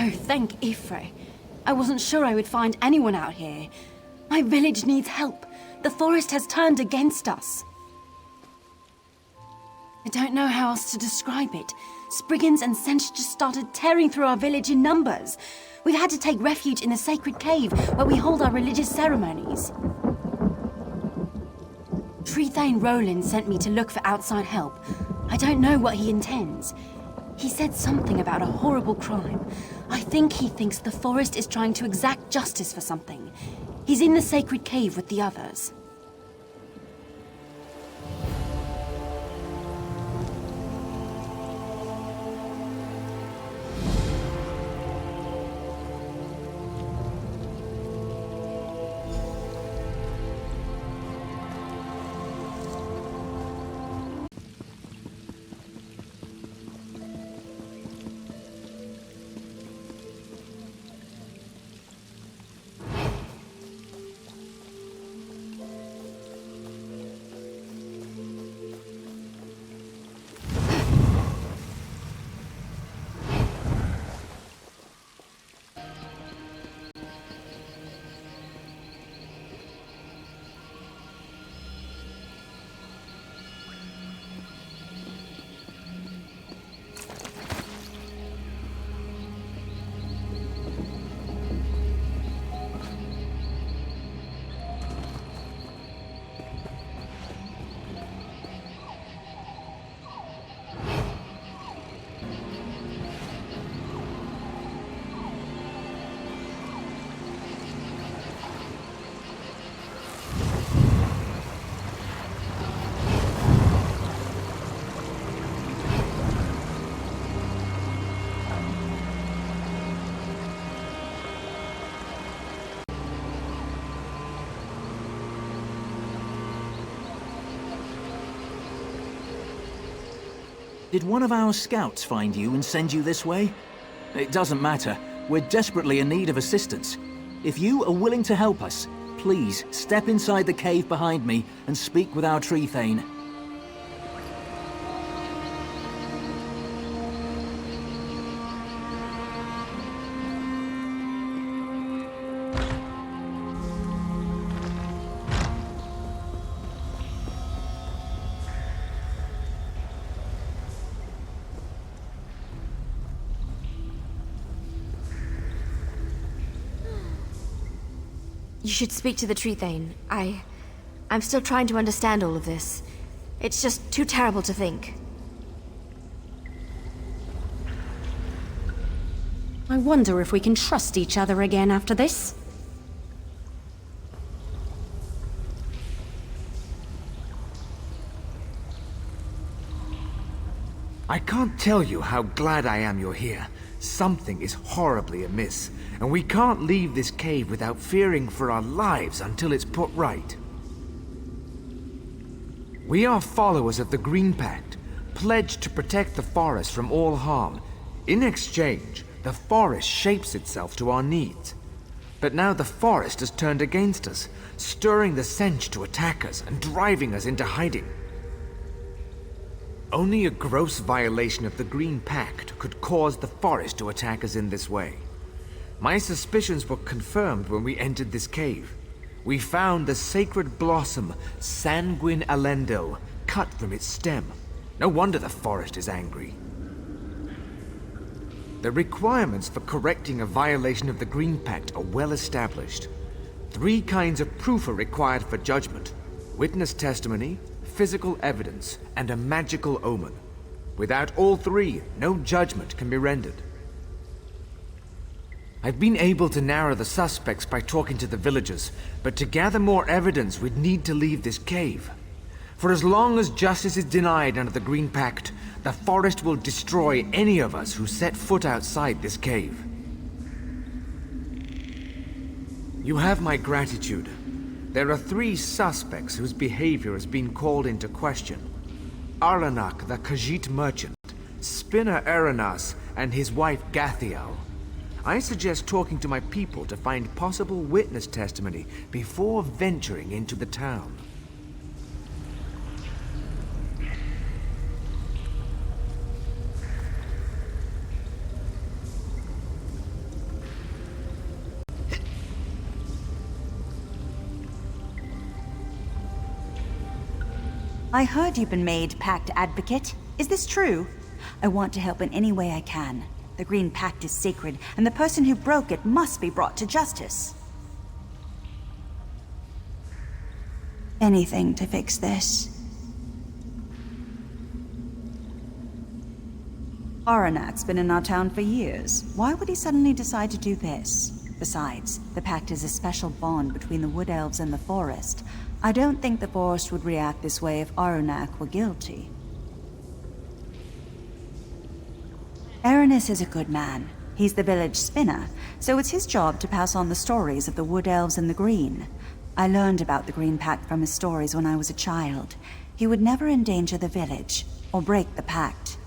Oh, thank Ifre. I wasn't sure I would find anyone out here. My village needs help. The forest has turned against us. I don't know how else to describe it. Spriggans and Sench just started tearing through our village in numbers. We've had to take refuge in the sacred cave where we hold our religious ceremonies. Trethane Roland sent me to look for outside help. I don't know what he intends. He said something about a horrible crime. I think he thinks the forest is trying to exact justice for something. He's in the sacred cave with the others. Did one of our scouts find you and send you this way? It doesn't matter. We're desperately in need of assistance. If you are willing to help us, please step inside the cave behind me and speak with our Trethane. You should speak to the Trethane. I'm still trying to understand all of this. It's just too terrible to think. I wonder if we can trust each other again after this. I can't tell you how glad I am you're here. Something is horribly amiss, and we can't leave this cave without fearing for our lives until it's put right. We are followers of the Green Pact, pledged to protect the forest from all harm. In exchange, the forest shapes itself to our needs. But now the forest has turned against us, stirring the Sench to attack us and driving us into hiding. Only a gross violation of the Green Pact could cause the forest to attack us in this way. My suspicions were confirmed when we entered this cave. We found the sacred blossom, Sanguine Alendil, cut from its stem. No wonder the forest is angry. The requirements for correcting a violation of the Green Pact are well established. 3 kinds of proof are required for judgment: witness testimony, physical evidence, and a magical omen. Without all 3, no judgment can be rendered. I've been able to narrow the suspects by talking to the villagers, but to gather more evidence, we'd need to leave this cave. For as long as justice is denied under the Green Pact, the forest will destroy any of us who set foot outside this cave. You have my gratitude. There are 3 suspects whose behavior has been called into question. Arlanak, the Khajiit merchant, Spinner Eranas, and his wife Gathiel. I suggest talking to my people to find possible witness testimony before venturing into the town. I heard you've been made Pact Advocate. Is this true? I want to help in any way I can. The Green Pact is sacred, and the person who broke it must be brought to justice. Anything to fix this. Aronak's been in our town for years. Why would he suddenly decide to do this? Besides, the Pact is a special bond between the Wood Elves and the Forest. I don't think the Forest would react this way if Aronak were guilty. Aranis is a good man. He's the village spinner, so it's his job to pass on the stories of the Wood Elves and the Green. I learned about the Green Pact from his stories when I was a child. He would never endanger the village, or break the Pact.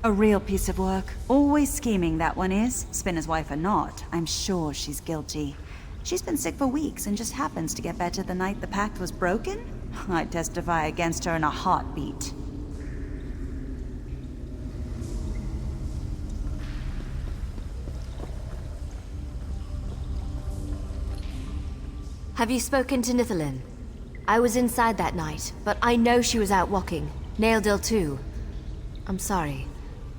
A real piece of work. Always scheming, that one is. Spinner's wife or not, I'm sure she's guilty. She's been sick for weeks and just happens to get better the night the Pact was broken? I'd testify against her in a heartbeat. Have you spoken to Nithalin? I was inside that night, but I know she was out walking. Naildil too. I'm sorry.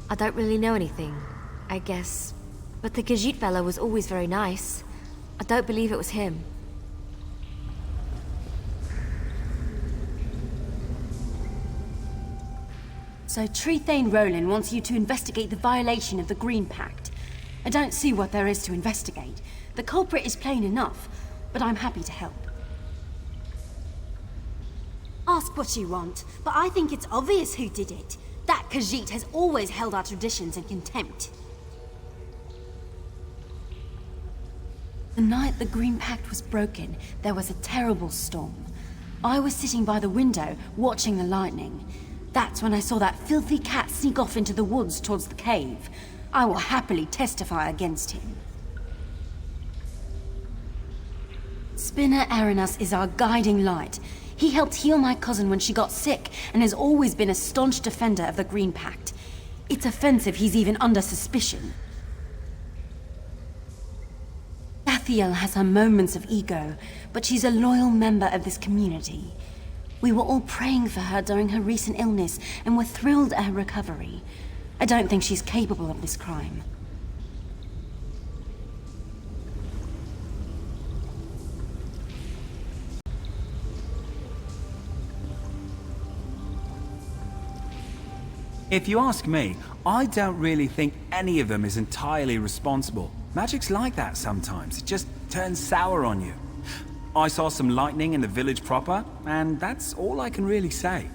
I don't really know anything, I guess. But the Khajiit fellow was always very nice. I don't believe it was him. So Trethane Roland wants you to investigate the violation of the Green Pact. I don't see what there is to investigate. The culprit is plain enough, but I'm happy to help. Ask what you want, but I think it's obvious who did it. That Khajiit has always held our traditions in contempt. The night the Green Pact was broken, there was a terrible storm. I was sitting by the window, watching the lightning. That's when I saw that filthy cat sneak off into the woods towards the cave. I will happily testify against him. Spinner Aranas is our guiding light. He helped heal my cousin when she got sick, and has always been a staunch defender of the Green Pact. It's offensive he's even under suspicion. Athiel has her moments of ego, but she's a loyal member of this community. We were all praying for her during her recent illness, and were thrilled at her recovery. I don't think she's capable of this crime. If you ask me, I don't really think any of them is entirely responsible. Magic's like that sometimes. It just turns sour on you. I saw some lightning in the village proper, and that's all I can really say.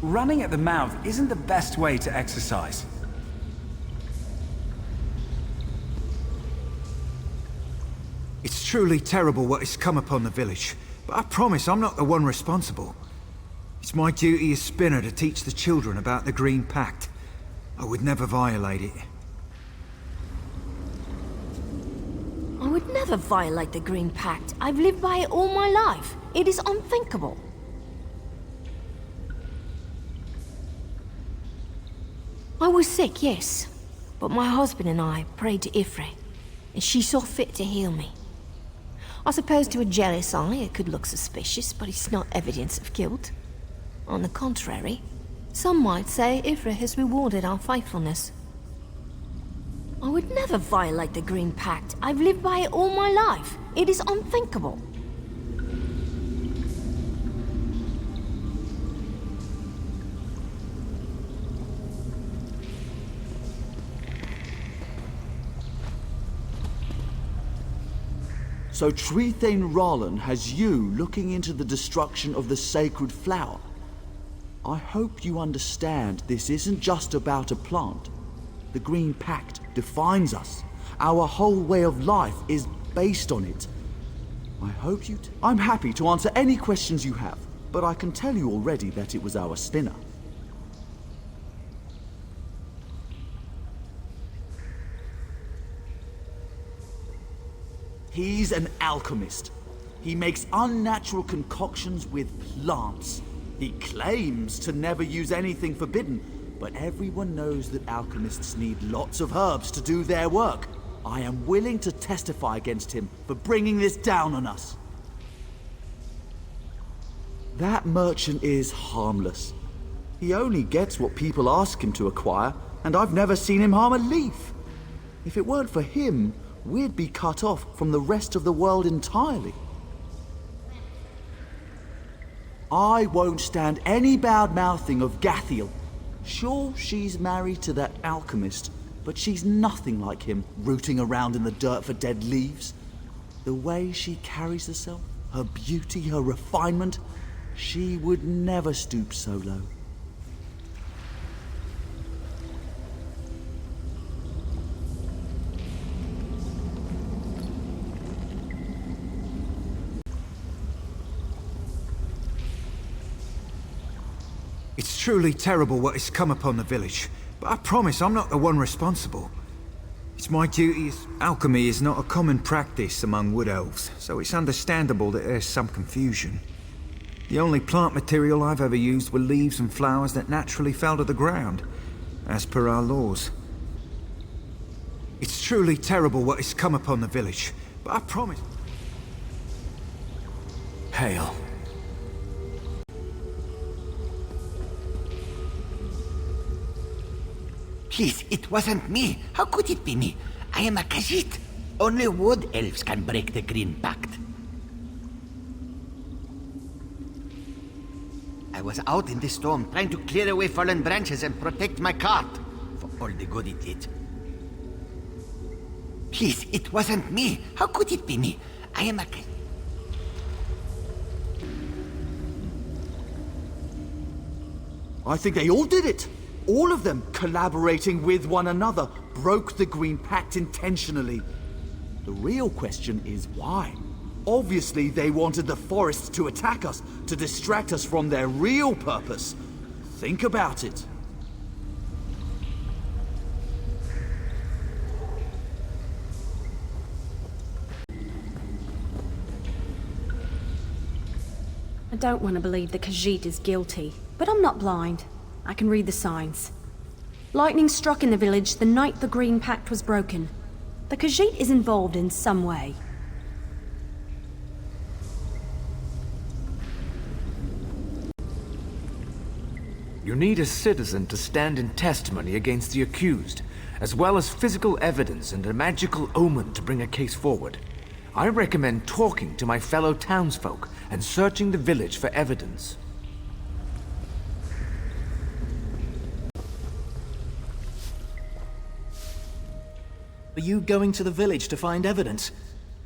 Running at the mouth isn't the best way to exercise. It's truly terrible what has come upon the village, but I promise I'm not the one responsible. It's my duty as Spinner to teach the children about the Green Pact. I would never violate it. I would never violate the Green Pact. I've lived by it all my life. It is unthinkable. I was sick, yes. But my husband and I prayed to Ifrit, and she saw fit to heal me. I suppose to a jealous eye it could look suspicious, but it's not evidence of guilt. On the contrary, some might say Ifrit has rewarded our faithfulness. I would never violate the Green Pact. I've lived by it all my life. It is unthinkable. So Trethane Roland has you looking into the destruction of the sacred flower. I hope you understand this isn't just about a plant. The Green Pact defines us. Our whole way of life is based on it. I hope you... I'm happy to answer any questions you have, but I can tell you already that it was our spinner. He's an alchemist. He makes unnatural concoctions with plants. He claims to never use anything forbidden, but everyone knows that alchemists need lots of herbs to do their work. I am willing to testify against him for bringing this down on us. That merchant is harmless. He only gets what people ask him to acquire, and I've never seen him harm a leaf. If it weren't for him, we'd be cut off from the rest of the world entirely. I won't stand any bad-mouthing of Gathiel. Sure, she's married to that alchemist, but she's nothing like him, rooting around in the dirt for dead leaves. The way she carries herself, her beauty, her refinement, she would never stoop so low. It's truly terrible what has come upon the village, but I promise I'm not the one responsible. It's my duty. Alchemy is not a common practice among wood elves, so it's understandable that there's some confusion. The only plant material I've ever used were leaves and flowers that naturally fell to the ground, as per our laws. It's truly terrible what has come upon the village, but I promise... Hail. Please, it wasn't me. How could it be me? I am a Khajiit. Only wood elves can break the Green Pact. I was out in the storm trying to clear away fallen branches and protect my cart. For all the good it did. Please, it wasn't me. How could it be me? I am a Khajiit. I think they all did it. All of them, collaborating with one another, broke the Green Pact intentionally. The real question is why? Obviously, they wanted the forests to attack us, to distract us from their real purpose. Think about it. I don't want to believe the Khajiit is guilty, but I'm not blind. I can read the signs. Lightning struck in the village the night the Green Pact was broken. The Khajiit is involved in some way. You need a citizen to stand in testimony against the accused, as well as physical evidence and a magical omen to bring a case forward. I recommend talking to my fellow townsfolk and searching the village for evidence. Are you going to the village to find evidence?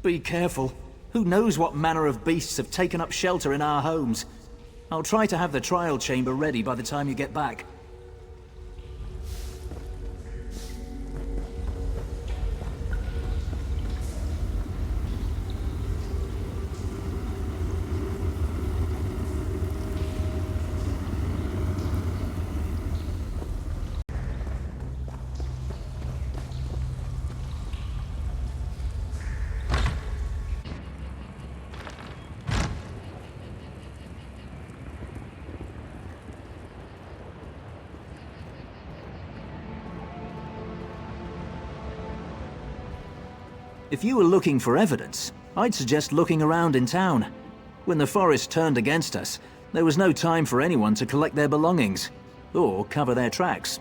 Be careful. Who knows what manner of beasts have taken up shelter in our homes? I'll try to have the trial chamber ready by the time you get back. If you were looking for evidence, I'd suggest looking around in town. When the forest turned against us, there was no time for anyone to collect their belongings, or cover their tracks.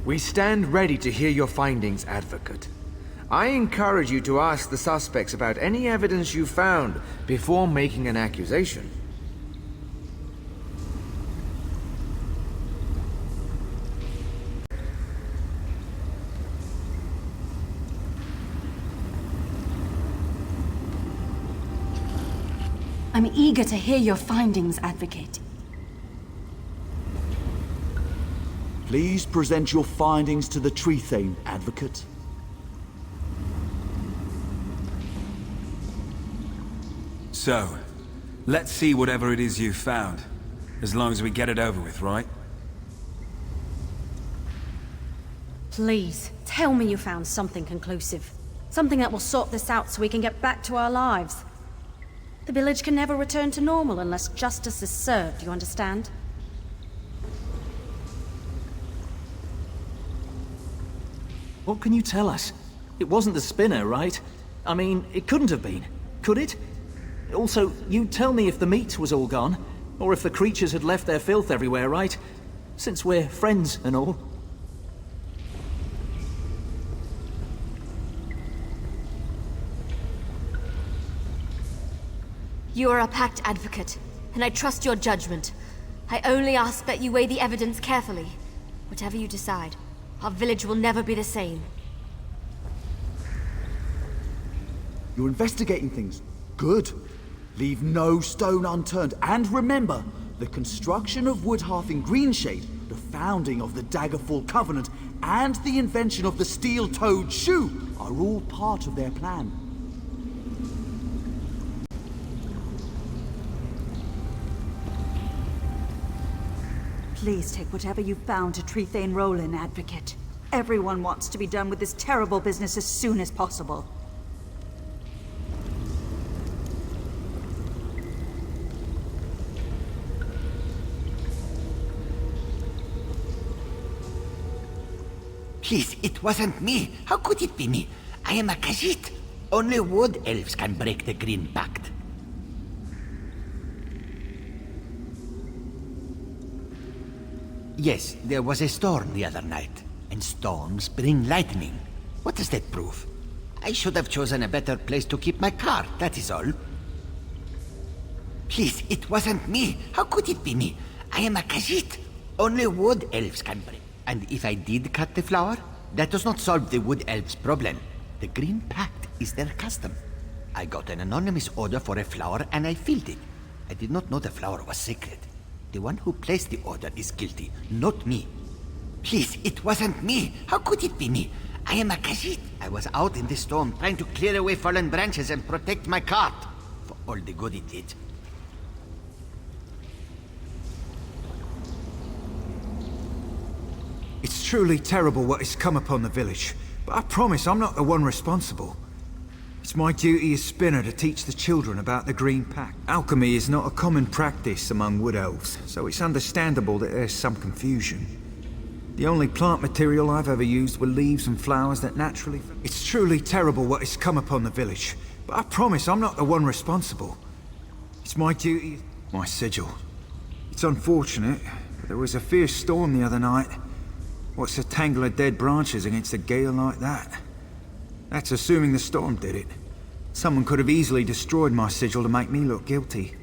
We stand ready to hear your findings, Advocate. I encourage you to ask the suspects about any evidence you found before making an accusation. I'm eager to hear your findings, Advocate. Please present your findings to the Tree Thane, Advocate. So, let's see whatever it is you found. As long as we get it over with, right? Please, tell me you found something conclusive. Something that will sort this out so we can get back to our lives. The village can never return to normal unless justice is served, you understand? What can you tell us? It wasn't the spinner, right? I mean, it couldn't have been, could it? Also, you tell me if the meat was all gone, or if the creatures had left their filth everywhere, right? Since we're friends and all. You are a packed advocate, and I trust your judgment. I only ask that you weigh the evidence carefully. Whatever you decide, our village will never be the same. You're investigating things. Good. Leave no stone unturned. And remember, the construction of Woodhearth in Greenshade, the founding of the Daggerfall Covenant, and the invention of the steel-toed shoe are all part of their plan. Please take whatever you found to Tree Thane Roland, Advocate. Everyone wants to be done with this terrible business as soon as possible. Please, it wasn't me. How could it be me? I am a Khajiit. Only wood elves can break the Green Pact. Yes, there was a storm the other night, and storms bring lightning. What does that prove? I should have chosen a better place to keep my car, that is all. Please, it wasn't me. How could it be me? I am a Khajiit. Only wood elves can break. And if I did cut the flower, that does not solve the wood elves' problem. The Green Pact is their custom. I got an anonymous order for a flower and I filled it. I did not know the flower was sacred. The one who placed the order is guilty, not me. Please, it wasn't me. How could it be me? I am a Khajiit. I was out in the storm trying to clear away fallen branches and protect my cart. For all the good it did. It's truly terrible what has come upon the village, but I promise I'm not the one responsible. It's my duty as spinner to teach the children about the Green Pact. Alchemy is not a common practice among wood elves, so it's understandable that there's some confusion. The only plant material I've ever used were leaves and flowers that naturally... It's truly terrible what has come upon the village, but I promise I'm not the one responsible. It's my duty... my sigil. It's unfortunate, but there was a fierce storm the other night. What's a tangle of dead branches against a gale like that? That's assuming the storm did it. Someone could have easily destroyed my sigil to make me look guilty.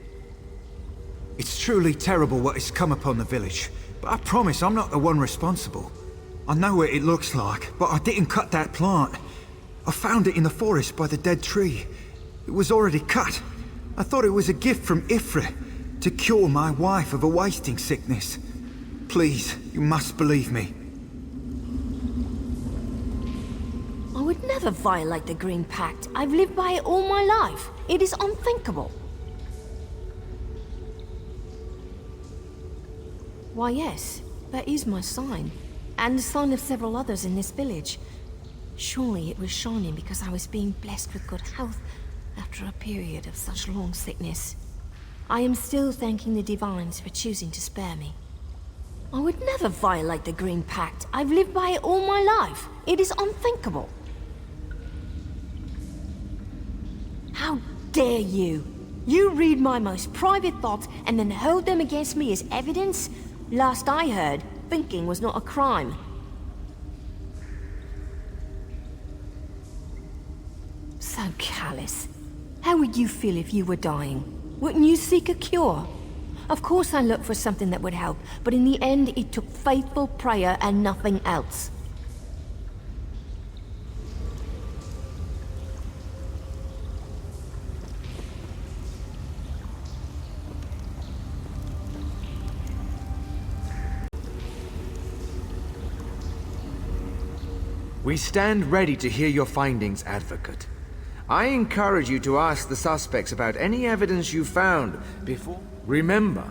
It's truly terrible what has come upon the village, but I promise I'm not the one responsible. I know what it looks like, but I didn't cut that plant. I found it in the forest by the dead tree. It was already cut. I thought it was a gift from Ifrit to cure my wife of a wasting sickness. Please, you must believe me. I would never violate the Green Pact. I've lived by it all my life. It is unthinkable. Why, yes, that is my sign. And the sign of several others in this village. Surely it was shining because I was being blessed with good health after a period of such long sickness. I am still thanking the Divines for choosing to spare me. I would never violate the Green Pact. I've lived by it all my life. It is unthinkable. How dare you? You read my most private thoughts and then hold them against me as evidence? Last I heard, thinking was not a crime. So callous. How would you feel if you were dying? Wouldn't you seek a cure? Of course I looked for something that would help, but in the end it took faithful prayer and nothing else. We stand ready to hear your findings, Advocate. I encourage you to ask the suspects about any evidence you found before... Remember,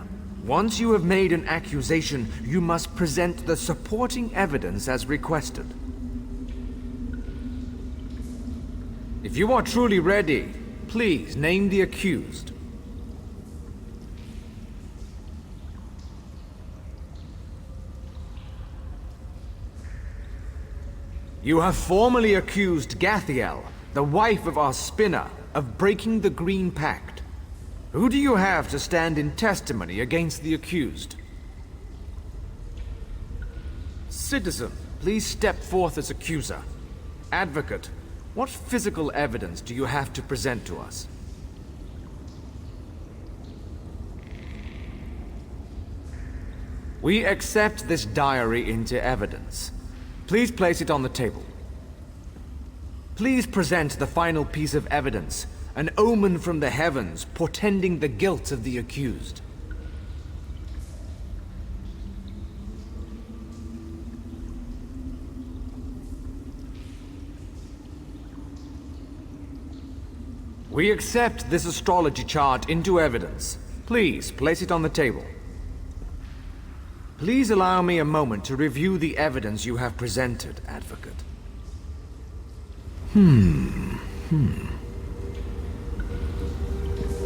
once you have made an accusation, you must present the supporting evidence as requested. If you are truly ready, please name the accused. You have formally accused Gathiel, the wife of our spinner, of breaking the Green Pact. Who do you have to stand in testimony against the accused? Citizen, please step forth as accuser. Advocate, what physical evidence do you have to present to us? We accept this diary into evidence. Please place it on the table. Please present the final piece of evidence, an omen from the heavens portending the guilt of the accused. We accept this astrology chart into evidence. Please place it on the table. Please allow me a moment to review the evidence you have presented, Advocate.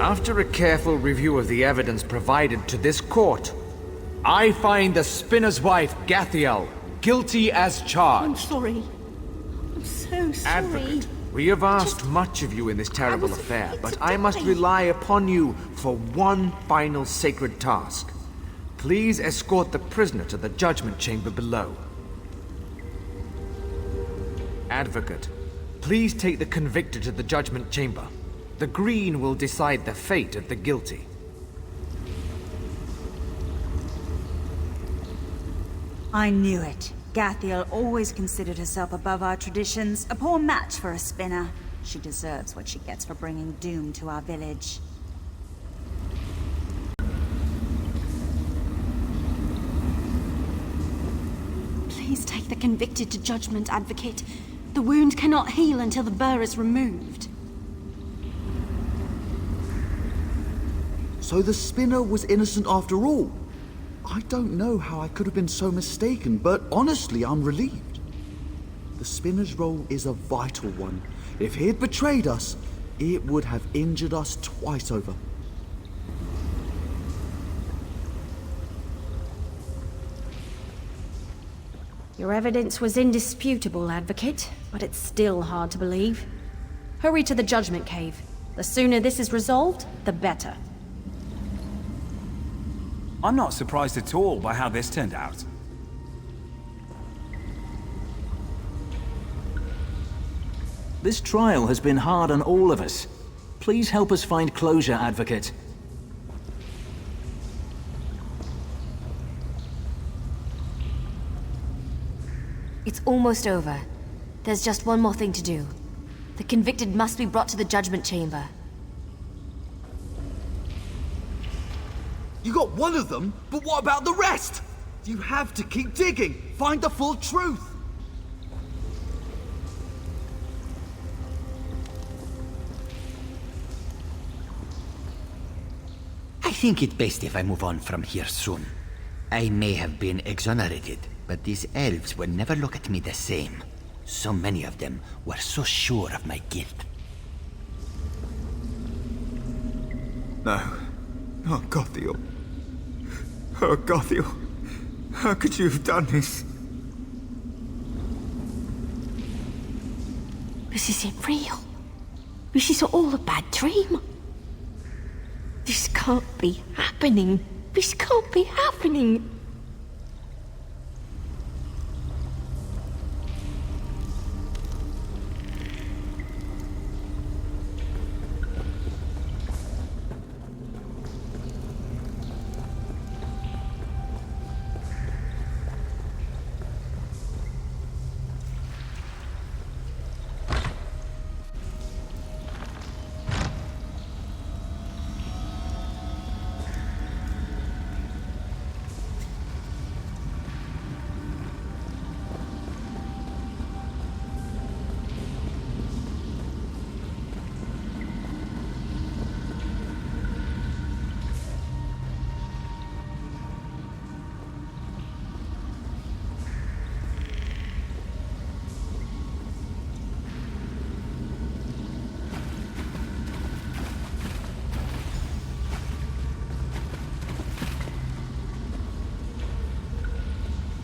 After a careful review of the evidence provided to this court, I find the spinner's wife, Gathiel, guilty as charged. I'm sorry. I'm so sorry. Advocate, we have asked much of you in this terrible affair, but I must rely upon you for one final sacred task. Please escort the prisoner to the judgment chamber below. Advocate, please take the convicted to the judgment chamber. The green will decide the fate of the guilty. I knew it. Gathiel always considered herself above our traditions, a poor match for a spinner. She deserves what she gets for bringing doom to our village. Please take the convicted to judgment, Advocate. The wound cannot heal until the burr is removed. So the spinner was innocent after all. I don't know how I could have been so mistaken, but honestly, I'm relieved. The spinner's role is a vital one. If he had betrayed us, it would have injured us twice over. Your evidence was indisputable, Advocate, but it's still hard to believe. Hurry to the Judgment Cave. The sooner this is resolved, the better. I'm not surprised at all by how this turned out. This trial has been hard on all of us. Please help us find closure, Advocate. It's almost over. There's just one more thing to do. The convicted must be brought to the judgment chamber. You got one of them, but what about the rest? You have to keep digging. Find the full truth. think it best if I move on from here soon. I may have been exonerated, but these elves will never look at me the same. So many of them were so sure of my guilt. No. Oh, Gothiel. Oh, Gothiel. How could you have done this? This isn't real. This is all a bad dream. This can't be happening. This can't be happening.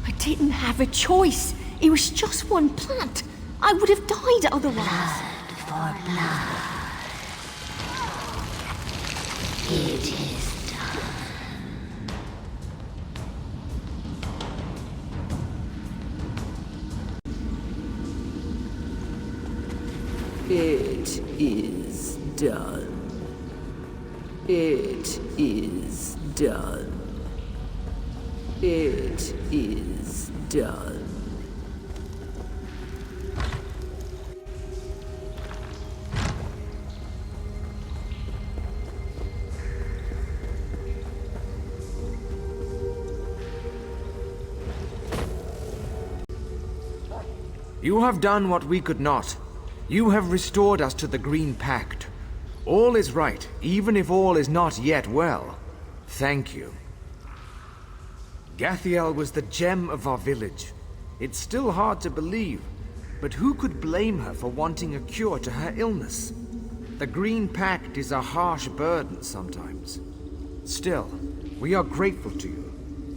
I didn't have a choice. It was just one plant. I would have died otherwise. For blood. It is done. It is done. It is done. It is done. You have done what we could not. You have restored us to the Green Pact. All is right, even if all is not yet well. Thank you. Gathiel was the gem of our village. It's still hard to believe, but who could blame her for wanting a cure to her illness? The Green Pact is a harsh burden sometimes. Still, we are grateful to you.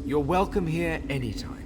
You're welcome here anytime.